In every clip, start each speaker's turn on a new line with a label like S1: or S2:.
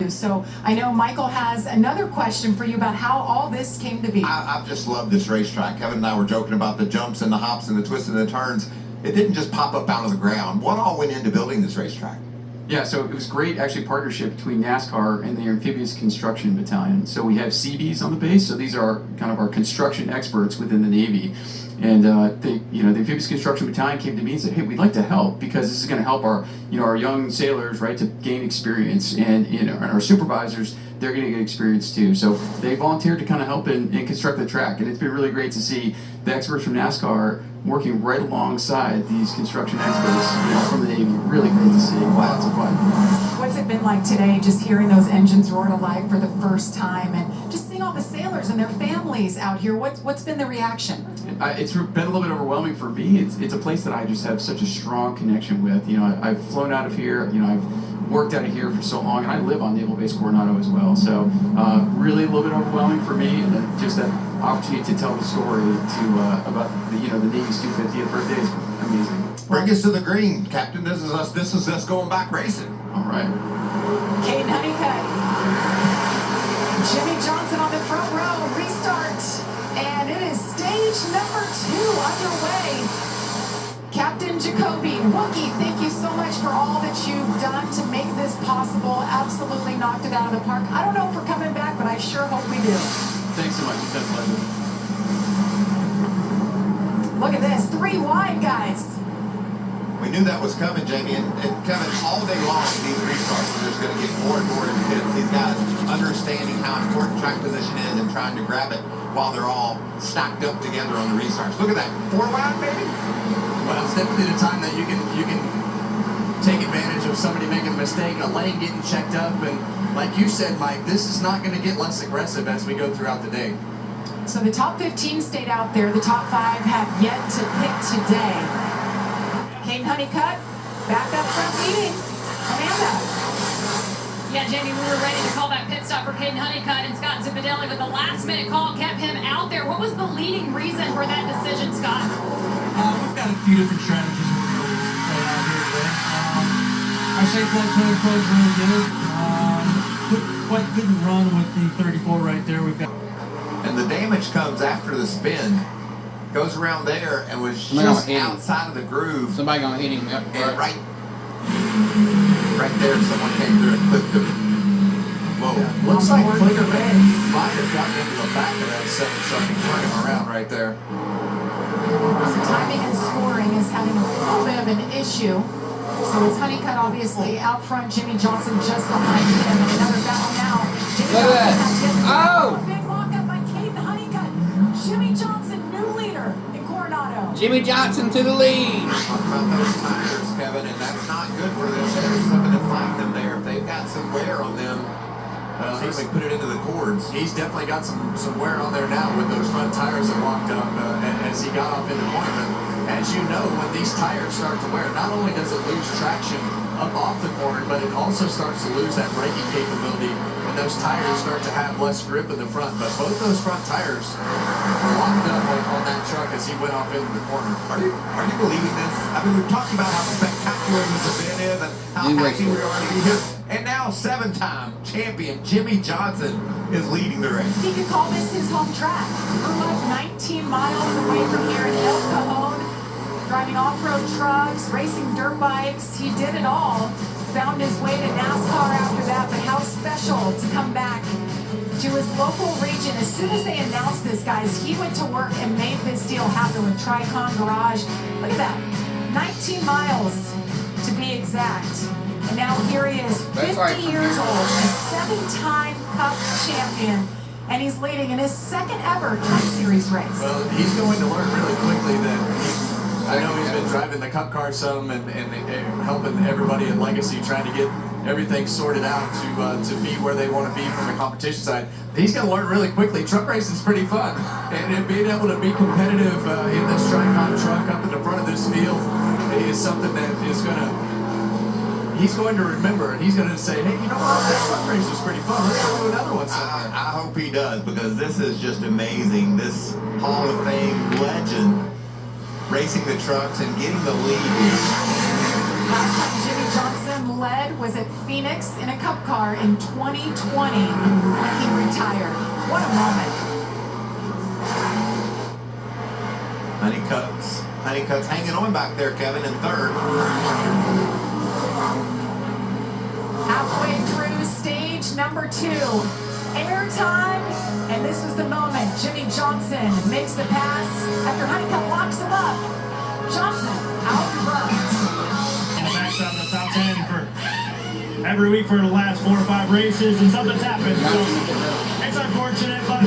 S1: So I know Michael has another question for you about how all this came to be.
S2: I've just loved this racetrack. Kevin and I were joking about the jumps and the hops and the twists and the turns. It didn't just pop up out of the ground. What all went into building this racetrack?
S3: Yeah, so it was great, actually, partnership between NASCAR and the Amphibious Construction Battalion. So we have CBs on the base, so these are kind of our construction experts within the Navy. And the Amphibious Construction Battalion came to me and said, "Hey, we'd like to help because this is going to help our young sailors, right, to gain experience, and and our supervisors, they're going to get experience too." So they volunteered to kind of help and construct the track, and it's been really great to see the experts from NASCAR working right alongside these construction experts from the Navy. Really great to see. Lots of fun.
S1: What's it been like today, just hearing those engines roar to life for the first time, and just seeing all the sailors and their families out here? What's been the reaction?
S3: It's been a little bit overwhelming for me. It's a place that I just have such a strong connection with. I've flown out of here. I've worked out of here for so long, and I live on Naval Base Coronado as well. So really a little bit overwhelming for me, and then just that opportunity to tell the story about the Navy's 250th birthday is amazing.
S2: Bring us to the green, Captain. This is us going back racing.
S3: All right.
S1: Caden Honeycutt, Jimmy Johnson on the front row, restart, and it is stage number 2 underway. Captain Jacoby, Wookie, thank you so much for all that you've done to make this possible. Absolutely knocked it out of the park. I don't know if we're coming back, but I sure hope we do.
S3: Thanks so much. It's been a pleasure.
S1: Look at this, 3 wide, guys.
S2: We knew that was coming, Jamie, and Kevin, all day long, these restarts are just going to get more and more intense. These guys understanding how important track position is and trying to grab it while they're all stacked up together on the restarts. Look at that, 4 wide, baby.
S4: Well, it's definitely the time that you can take advantage of somebody making a mistake, a lane getting checked up, and like you said, Mike, this is not going to get less aggressive as we go throughout the day.
S1: So the top 15 stayed out there. The top 5 have yet to pick today. Caden Honeycutt, back up front leading. Amanda.
S5: Yeah, Jamie, we were ready to call that pit stop for Caden Honeycutt, and Scott Zipadelli with the last-minute call kept him out there. What was the leading reason for that decision, Scott?
S6: We've got a few different strategies we're going to play out here today. Our safe blood code is really good. Couldn't run with the 34 right there. We've got.
S2: And the damage comes after the spin. Goes around there and was just outside of the groove.
S7: Somebody gonna hit him. Yep.
S2: And right there, someone came through and clipped him. Whoa.
S4: Yeah. Looks like Clicker Man might have gotten into the back of that 7 truck and turned him around right there.
S1: So timing and scoring is having a little bit of an issue. So it's Honeycutt obviously out front, Jimmy Johnson just behind him. And another battle now. Jimmy Johnson has to get a big lockup by Caden Honeycutt. Jimmy Johnson, new leader in Coronado.
S7: Jimmy Johnson to the lead.
S2: Talk about those tires, Kevin, and that's not good for them. There's something to find them there. If they've got some wear on them, he's put it into the cords.
S4: He's definitely got some wear on there now with those front tires that locked up as he got off in the corner. But as you know, when these tires start to wear, not only does it lose traction up off the corner, but it also starts to lose that braking capability when those tires start to have less grip in the front. But both those front tires were locked up on that truck as he went off into the corner.
S2: Are you believing this? I mean, we've talked about how spectacular this event is and how happy we are to be here. And now 7-time champion Jimmy Johnson is leading the race.
S1: He could call this his home track. We're like 19 miles away from here in El Cajon, driving off-road trucks, racing dirt bikes. He did it all. Found his way to NASCAR after that, but how special to come back to his local region. As soon as they announced this, guys, he went to work and made this deal happen with Tricon Garage. Look at that, 19 miles to be exact. And now here he is, 50 years old, a 7-time Cup champion, and he's leading in his 2nd ever Cup Series race.
S4: Well, he's going to learn really quickly that I know he's been driving the Cup car some and helping everybody at Legacy trying to get everything sorted out to be where they want to be from the competition side. He's going to learn really quickly. Truck racing is pretty fun, and being able to be competitive in this Tricon truck up in the front of this field is something that he's going to remember, and he's going to say, hey, you know what, that truck race was pretty fun. Let's go do another one somewhere.
S2: I hope he does, because this is just amazing. This Hall of Fame legend racing the trucks and getting the lead.
S1: Last time Jimmy Johnson led was at Phoenix in a Cup car in 2020 when he retired. What a moment.
S2: Honeycutt's hanging on back there, Kevin, in third.
S1: Halfway through stage number 2. Airtime, and this was the moment. Jimmy Johnson makes the pass after Honeycutt locks him up. Johnson out front.
S6: In the backside of the top 10 for every week for the last 4 or 5 races, and something's happened. So it's unfortunate, but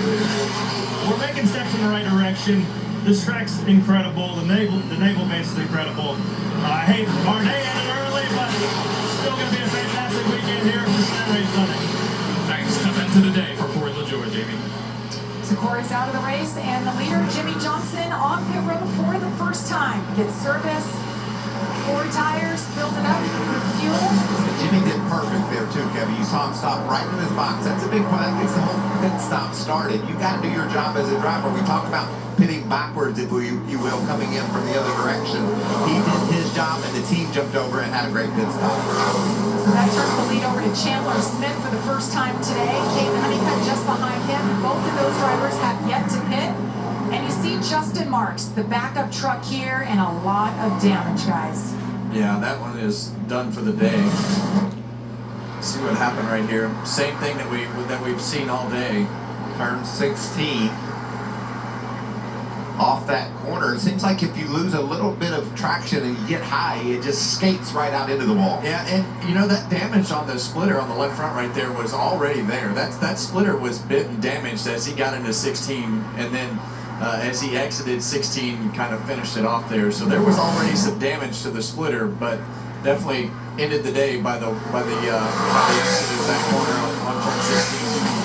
S6: we're making steps in the right direction. This track's incredible. The naval base is incredible. I hate our day ended early, but still going to be a fantastic weekend here for Saturday and Sunday.
S8: Thanks. Coming to the day for 4th of July, Jamie.
S1: Corey's out of the race, and the leader, Jimmy Johnson, on pit road for the first time. Gets service, 4 tires, filled it up with fuel.
S2: Jimmy did perfect there too, Kevin. You saw him stop right in his box. That's a big part. That gets the whole pit stop started. You got to do your job as a driver. We talk about pitting backwards, if you will, coming in from the other direction. He did his job, and the team jumped over and had a great pit stop.
S1: So that turns the lead over to Chandler Smith for the first time today. Caden Honeycutt just behind him. Both of those drivers have yet to pit. And you see Justin Marks, the backup truck here, and a lot of damage, guys.
S4: Yeah, that one is done for the day. See what happened right here. Same thing that we've seen all day.
S2: Turn 16. Off that corner. It seems like if you lose a little bit of traction and you get high, it just skates right out into the wall.
S4: Yeah, and you know that damage on the splitter on the left front right there was already there. That splitter was bit and damaged as he got into 16, and then as he exited 16, kind of finished it off there. So there was already some damage to the splitter, but definitely ended the day by the exit of that corner